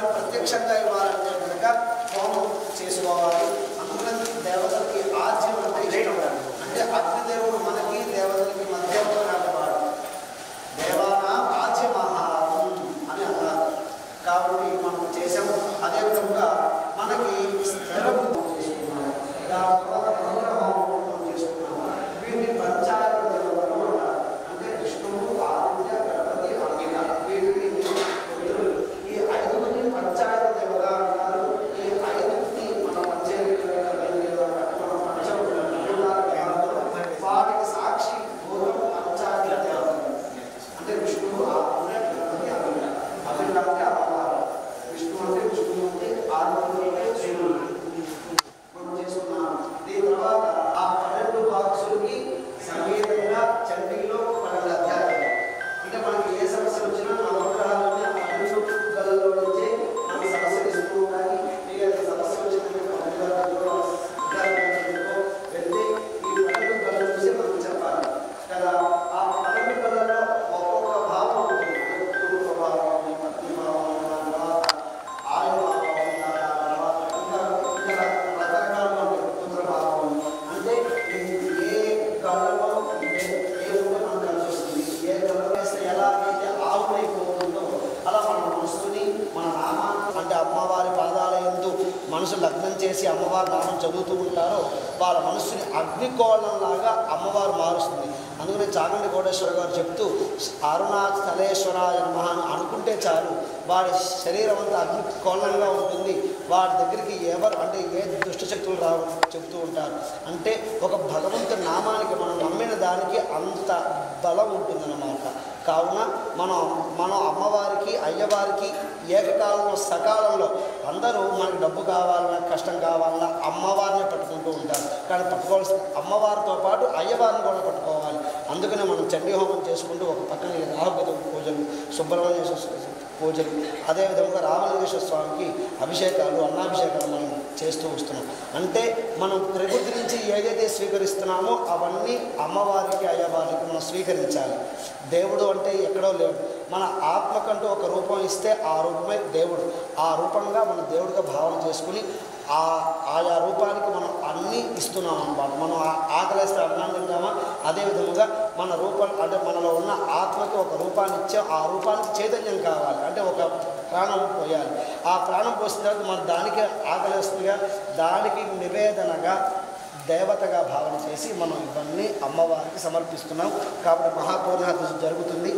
కానీ ప్రత్యక్షంగా ఇవ్వాలంటే కనుక హోమం చేసుకోవాలి. అందుకని దేవతలకి ఆజ్యం అంటే ఇష్టం. అంటే అగ్నిదేవుడు మనకి దేవతలకి మధ్య ఉన్నవాడు. దేవానా ఆజ్యమహారం అని అన్నారు. కాబట్టి మనం చేసాము. అదేవిధంగా మనకి స్థిర చేసుకున్నాము. చేసుకున్నాము. వీటిని పంచాయతీ అంటే విష్ణువు, ఆదిత్య, గణపతి, అంగిక వీటిని ఈ ఐదుగురిని పంచాయతీ దేవత అంటారు. ఈ ఐదుగురిని మనం వాటికి సాక్షి భూతం పంచాయతీ దేవత అంటే విష్ణువు, ఆదిత్య, గణపతి, అంగిక. అభిన్న అంటే అమ్మవారు. విష్ణు అంటే విష్ణుమూర్తి, ఆదిత్యుడు అంటే శివుడు. మనం చేసుకున్నాం. దీని తర్వాత ఆ 12 బాక్సులకి సంగీతంగా చండీలో 12 అధ్యాయాలు. అంటే మనకి ఏ సమస్య వచ్చినా మన ఒక్కరాలని అభివృద్ధి నుంచి మనకి సమస్యలు ఇస్తూ ఉంటాయి. మీకు సమస్య వచ్చిందంటే వెళ్తే ఈ 12 గదులు చూసి మనం చెప్పాలి కదా. ఆ 12 గదులలో ఒక్కొక్క భావం ఉంటుంది. కుటుంబ భావం, పత్ని భావం, ఆయ భావం, ఇంకా రకరకాలుగా ఉంటుంది. పుత్ర భావం అంటే ఏ గలలో ఏ రూపం మనకు కలిసి వస్తుంది, ఏ గలలో వేస్తే ఎలాగైతే ఆవులైపోతుందో అలా మన మనసుని మన నామాన్ని అంటే అమ్మవారి పాదాల యందు మనసు లగ్నం చేసి అమ్మవారి నామం చదువుతూ ఉంటారో వాళ్ళ మనస్సుని అగ్నికోళంలాగా అమ్మవారు మారుస్తుంది. అందుకని చాగంటి కోటేశ్వర గారు చెప్తూ అరుణాచలేశ్వరాయ నమః అని అనుకుంటే చాలు వాడి శరీరం అంతా అగ్నికోళంగా ఉంటుంది. వాడి దగ్గరికి ఎవరు అంటే ఏ దుష్టశక్తులు రావని చెప్తూ ఉంటారు. అంటే ఒక భగవంతుడి నామానికి మనం నమ్మిన దానికి అంత బలం ఉంటుందన్నమాట. కావున మనం అమ్మవారికి అయ్యవారికి ఏకకాలంలో సకాలంలో అందరూ మనకి డబ్బు కావాలన్నా కష్టం కావాలన్నా అమ్మవారిని పట్టుకుంటూ ఉంటారు. కానీ పట్టుకోవాల్సిన అమ్మవారితో పాటు అయ్యవారిని కూడా పట్టుకోవాలి. అందుకనే మనం చండీ హోమం చేసుకుంటూ ఒక పక్కన రాహుగత పూజలు, సుబ్రహ్మణ్యేశ్వర పూజలు, అదేవిధంగా రామలింగేశ్వర స్వామికి అభిషేకాలు, అన్నాభిషేకాలు మనం చేస్తూ వస్తున్నాం. అంటే మనం ప్రకృతి నుంచి ఏదైతే స్వీకరిస్తున్నామో అవన్నీ అమ్మవారికి అయ్యవారికి మనం స్వీకరించాలి. దేవుడు అంటే ఎక్కడో లేడు. మన ఆత్మకంటూ ఒక రూపం ఇస్తే ఆ రూపమే దేవుడు. ఆ రూపంగా మన దేవుడిగా భావన చేసుకుని ఆయా రూపానికి మనం అన్నీ ఇస్తున్నాం అన్నమాట. మనం ఆకలిస్తే అన్నాన్ని తింటామా, అదేవిధంగా మన రూపం అంటే మనలో ఉన్న ఆత్మకి ఒక రూపాన్ని ఇచ్చాం. ఆ రూపానికి చైతన్యం కావాలి అంటే ఒక ప్రాణం పోయాలి. ఆ ప్రాణం పోసిన తర్వాత మన దానికి ఆకలిస్తుందిగా దానికి నివేదనగా దేవతగా భావన చేసి మనం ఇవన్నీ అమ్మవారికి సమర్పిస్తున్నాం. కాబట్టి మహాపూర్ణాహుతి జరుగుతుంది.